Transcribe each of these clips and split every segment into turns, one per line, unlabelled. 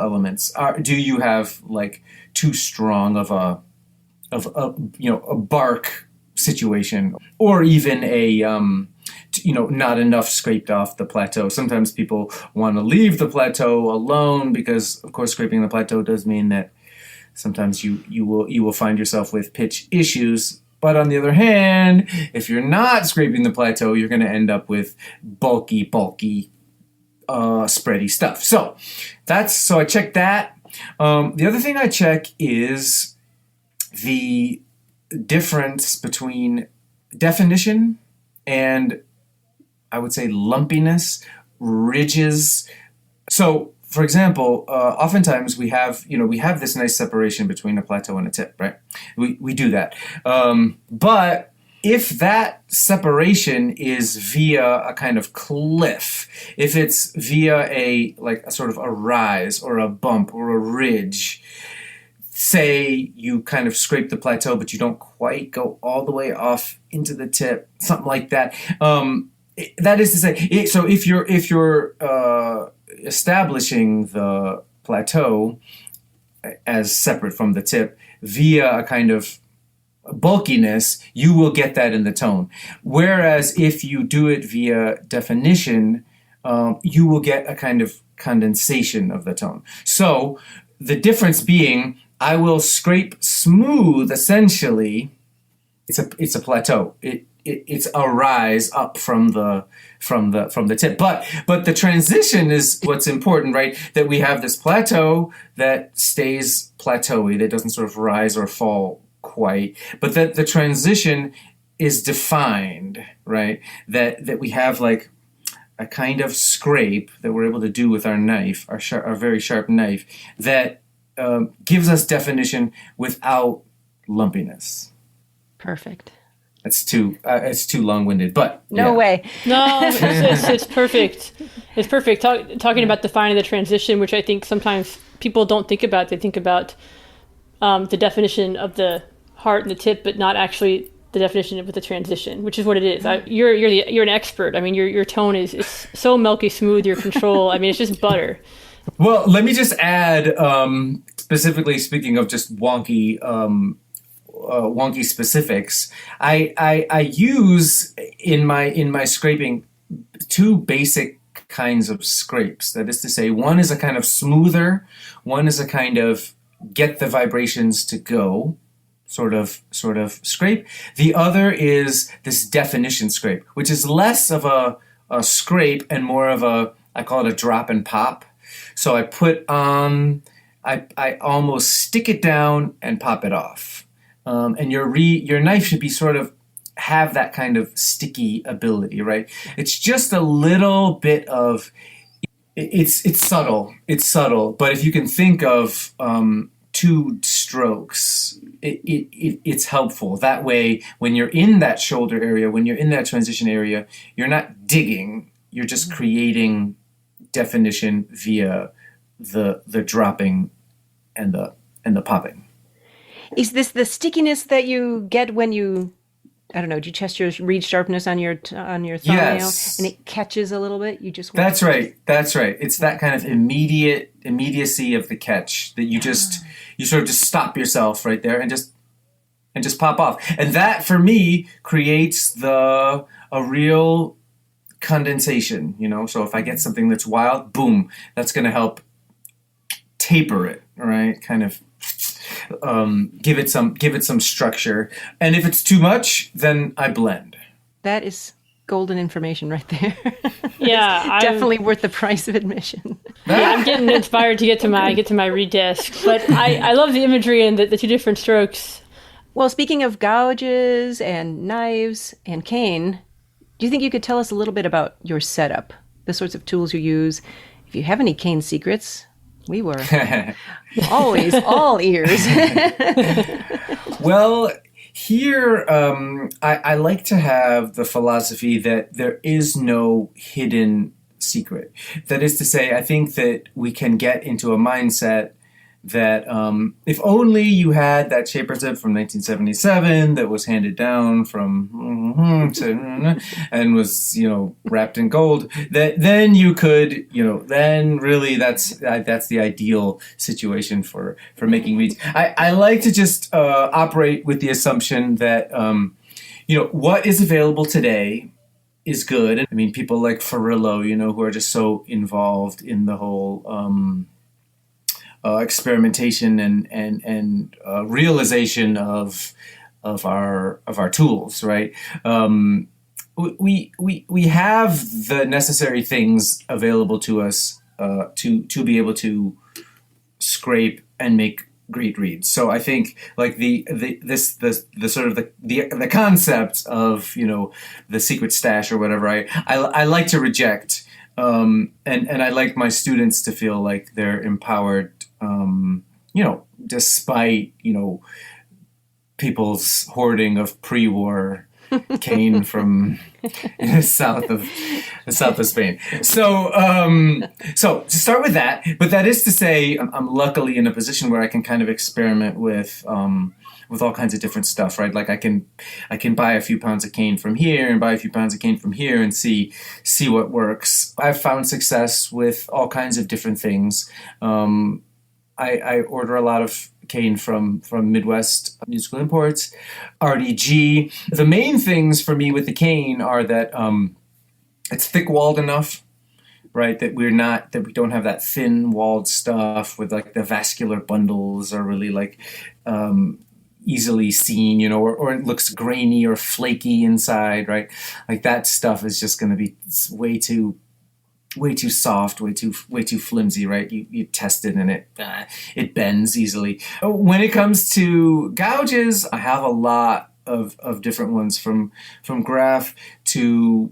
elements? Do you have like too strong of a bark situation, or even a not enough scraped off the plateau? Sometimes people want to leave the plateau alone because, of course, scraping the plateau does mean that sometimes you will find yourself with pitch issues. But on the other hand, if you're not scraping the plateau, you're going to end up with bulky, spready stuff. So I check that. The other thing I check is the difference between definition and, I would say, lumpiness, ridges. So, for example, oftentimes we have this nice separation between a plateau and a tip, right? We do that. But if that separation is via a kind of cliff, if it's via a sort of a rise or a bump or a ridge, say you kind of scrape the plateau, but you don't quite go all the way off into the tip, something like that. That is to say, so if you're establishing the plateau as separate from the tip via a kind of bulkiness, you will get that in the tone. Whereas if you do it via definition, you will get a kind of condensation of the tone. So the difference being, I will scrape smooth. Essentially, it's a plateau. It's a rise up from the tip. But the transition is what's important, right? That we have this plateau that stays plateauy, that doesn't sort of rise or fall quite, but that the transition is defined, right? That we have like a kind of scrape that we're able to do with our knife, our very sharp knife, that gives us definition without lumpiness.
Perfect.
It's too long-winded, but
no way.
No, it's perfect. It's perfect. Talking about defining the transition, which I think sometimes people don't think about. They think about the definition of the heart and the tip, but not actually the definition of the transition, which is what it is. You're an expert. I mean, your tone is so milky smooth. Your control. I mean, it's just butter.
Well, let me just add, specifically speaking of just wonky specifics, I use in my scraping two basic kinds of scrapes. That is to say, one is a kind of smoother, one is a kind of get the vibrations to go sort of scrape. The other is this definition scrape, which is less of a scrape and more of I call it a drop and pop. So I put on, I almost stick it down and pop it off. And your knife should be sort of have that kind of sticky ability, right? It's just a little bit of, it's subtle, but if you can think of two strokes, it's helpful. That way, when you're in that shoulder area, when you're in that transition area, you're not digging, you're just creating definition via the dropping and the popping.
Is this the stickiness that you get when you, I don't know, do you test your reed sharpness on your thumbnail?
Yes.
And it catches a little bit?
That's right. It's that kind of immediacy of the catch that you sort of just stop yourself right there and just pop off. And that for me creates a real condensation, so if I get something that's wild, boom, that's going to help taper it, right? Kind of give it some structure. And if it's too much, then I blend.
That is golden information right there.
Yeah,
definitely worth the price of admission.
Yeah, I'm getting inspired to get to my reed desk. But I love the imagery and the two different strokes.
Well, speaking of gouges and knives and cane, do you think you could tell us a little bit about your setup, the sorts of tools you use? If you have any cane secrets, we were always all ears.
Well, here I like to have the philosophy that there is no hidden secret. That is to say, I think that we can get into a mindset that if only you had that shaper tip from 1977 that was handed down from and was wrapped in gold, that then you could then really that's the ideal situation for making reeds. I like to just operate with the assumption that what is available today is good. I mean, people like Farillo, who are just so involved in the whole experimentation and realization of our tools, right? We have the necessary things available to us to be able to scrape and make great reads. So I think like the sort of the concept of the secret stash or whatever I like to reject, and I like my students to feel like they're empowered, despite people's hoarding of pre-war cane from south of Spain. So to start with that, but that is to say, I'm luckily in a position where I can kind of experiment with all kinds of different stuff, right? Like I can buy a few pounds of cane from here and buy a few pounds of cane from here and see what works. I've found success with all kinds of different things. I order a lot of cane from Midwest Musical Imports, RDG. The main things for me with the cane are that it's thick-walled enough, right? That we don't have that thin-walled stuff with like the vascular bundles are really like easily seen, or it looks grainy or flaky inside, right? Like that stuff is just going to be way too soft, way too flimsy, right? You test it and it bends easily. When it comes to gouges, I have a lot of different ones from Graf to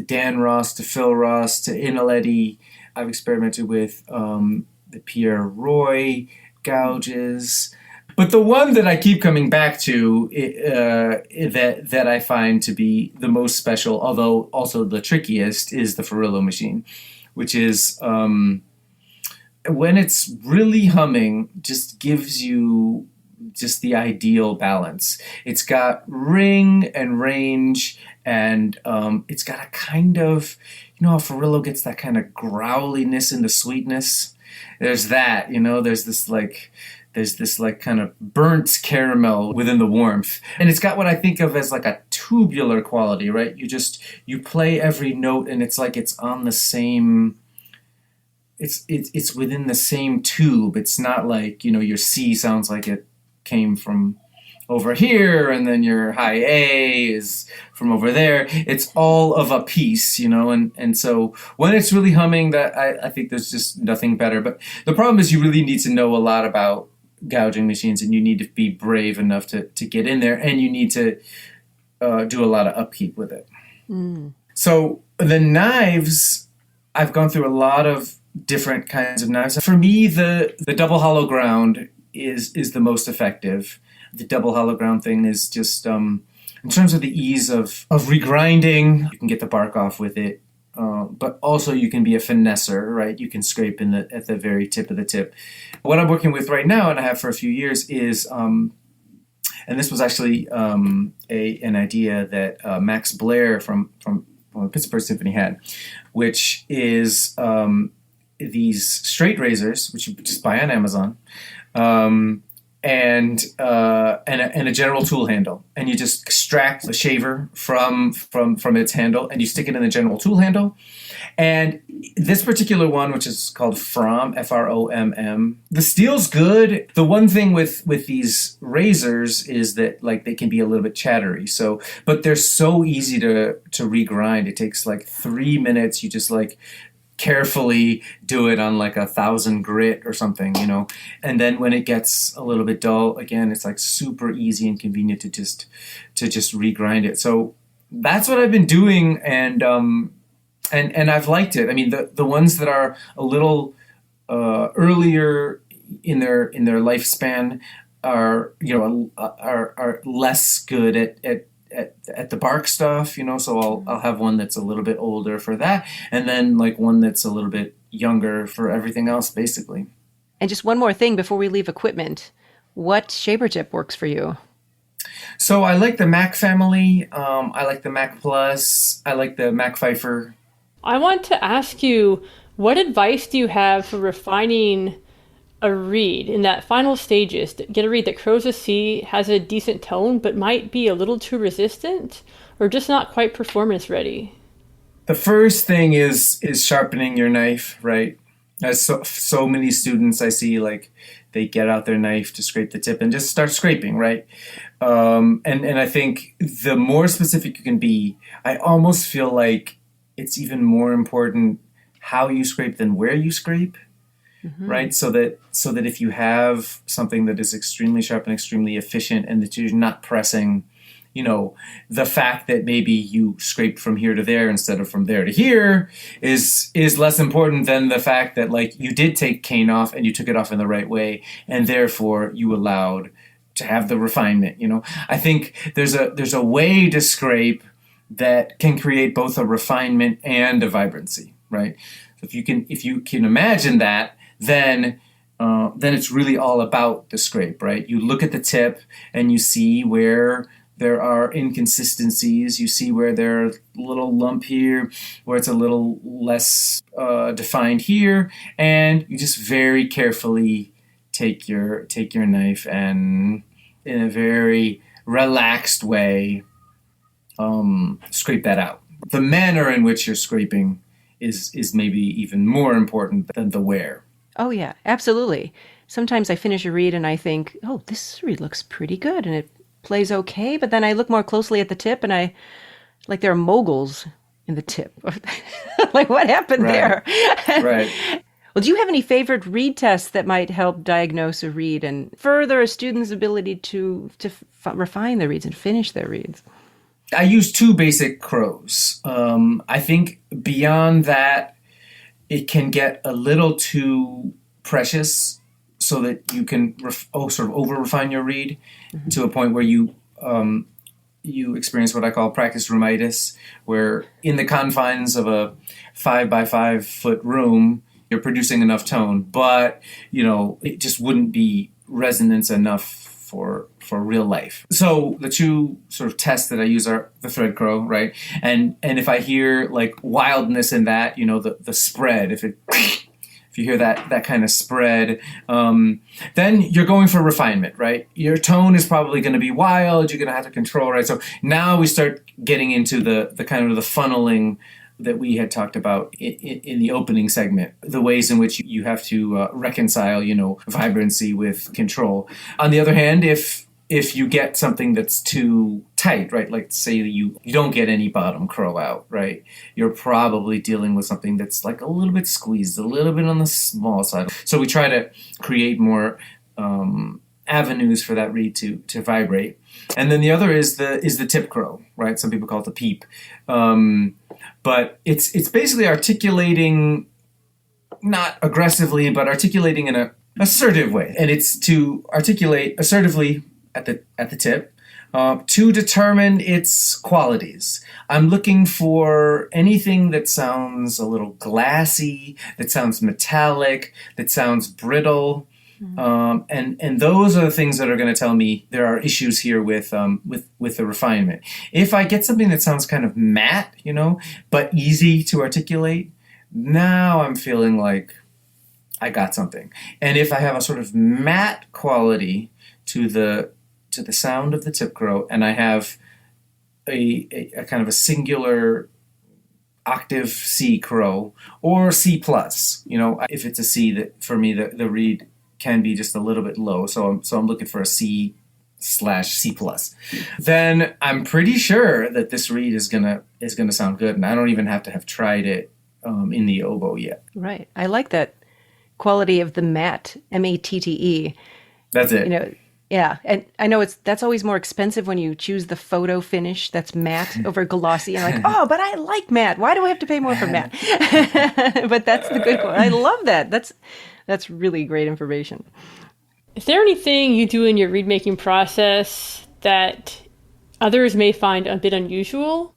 Dan Ross to Phil Ross to Inaletti. I've experimented with the Pierre Roy gouges. But the one that I keep coming back to that I find to be the most special, although also the trickiest, is the Farillo machine, which is when it's really humming, just gives you just the ideal balance. It's got ring and range, and it's got a kind of, how Farillo gets that kind of growliness and the sweetness. There's that, there's this like kind of burnt caramel within the warmth. And it's got what I think of as like a tubular quality, right? You play every note and it's like it's on the same, it's within the same tube. It's not like, your C sounds like it came from over here and then your high A is from over there. It's all of a piece, and so when it's really humming, that I think there's just nothing better. But the problem is you really need to know a lot about gouging machines, and you need to be brave enough to get in there, and you need to do a lot of upkeep with it. So the knives, I've gone through a lot of different kinds of knives. For me, the double hollow ground is the most effective. The double hollow ground thing is just in terms of the ease of regrinding, you can get the bark off with it. But also you can be a finesser, right? You can scrape at the very tip of the tip. What I'm working with right now, and I have for a few years, is, and this was actually an idea that Max Blair from Pittsburgh Symphony had, which is these straight razors, which you just buy on Amazon, and a general tool handle, and you just extract the shaver from its handle, and you stick it in the general tool handle. And this particular one, which is called Fromm, F-R-O-M-M, the steel's good. The one thing with these razors is that like they can be a little bit chattery. So, but they're so easy to regrind. It takes like 3 minutes. You just like carefully do it on like 1,000 grit or something, and then when it gets a little bit dull, again, it's like super easy and convenient to just regrind it. So that's what I've been doing, and I've liked it. I mean, the ones that are a little earlier in their lifespan are less good at the bark stuff, so I'll have one that's a little bit older for that, and then like one that's a little bit younger for everything else, basically.
And just one more thing before we leave equipment. What shaper tip works for you?
So I like the Mac family. I like the Mac Plus. I like the Mac Pfeiffer.
I want to ask you, what advice do you have for refining a reed in that final stages? Get a reed that crows a C, has a decent tone, but might be a little too resistant or just not quite performance ready.
The first thing is sharpening your knife, right? As so many students I see, like they get out their knife to scrape the tip and just start scraping, right? And I think the more specific you can be, I almost feel like it's even more important how you scrape than where you scrape, right? So that if you have something that is extremely sharp and extremely efficient, and that you're not pressing, the fact that maybe you scraped from here to there instead of from there to here is less important than the fact that, like, you did take cane off and you took it off in the right way, and therefore you allowed to have the refinement. I think there's a way to scrape that can create both a refinement and a vibrancy, right? So if you can imagine that, then it's really all about the scrape, right? You look at the tip and you see where there are inconsistencies. You see where there's a little lump here, where it's a little less defined here, and you just very carefully take your knife and, in a very relaxed way, scrape that out. The manner in which you're scraping is maybe even more important than the where.
Oh, yeah, absolutely. Sometimes I finish a reed and I think, oh, this reed looks pretty good, and it plays okay, but then I look more closely at the tip and there are moguls in the tip. Like, what happened there?
Right.
Well, do you have any favorite reed tests that might help diagnose a reed and further a student's ability to refine their reeds and finish their reeds?
I use two basic crows. I think beyond that, it can get a little too precious, so that you can sort of over-refine your reed to a point where you experience what I call practice roomitis, where in the confines of a 5 by 5 foot room, you're producing enough tone, but it just wouldn't be resonance enough for real life. So the two sort of tests that I use are the thread crow, right? And if I hear like wildness in that, the spread, if you hear that kind of spread, then you're going for refinement, right? Your tone is probably going to be wild. You're going to have to control, right? So now we start getting into the kind of the funneling that we had talked about in the opening segment, the ways in which you have to reconcile, vibrancy with control. On the other hand, if you get something that's too tight, right? Like, say you don't get any bottom crow out, right? You're probably dealing with something that's like a little bit squeezed, a little bit on the small side. So we try to create more avenues for that reed to vibrate. And then the other is the tip crow, right? Some people call it the peep. But it's basically articulating, not aggressively, but articulating in a assertive way. And it's to articulate assertively at the tip, to determine its qualities. I'm looking for anything that sounds a little glassy, that sounds metallic, that sounds brittle. And those are the things that are going to tell me there are issues here with the refinement. If I get something that sounds kind of matte, but easy to articulate, now I'm feeling like I got something. And if I have a sort of matte quality to the sound of the tip crow, and I have a kind of a singular octave C crow or C plus, if it's a C, that for me the reed can be just a little bit low, so I'm looking for a C/C plus. Then I'm pretty sure that this reed is gonna sound good, and I don't even have to have tried it in the oboe yet.
Right. I like that quality of the matte, MATTE.
That's it.
Yeah, and I know that's always more expensive when you choose the photo finish that's matte over glossy. And like, oh, but I like matte. Why do I have to pay more for matte? But that's the good one. I love that. That's really great information.
Is there anything you do in your reed making process that others may find a bit unusual?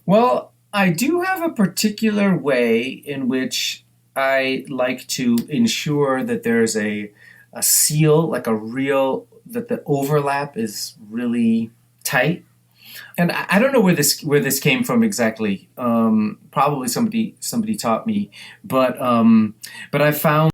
Well, I do have a particular way in which I like to ensure that there's a seal, like a real, that the overlap is really tight. And I don't know where this came from exactly. Probably somebody taught me, but I found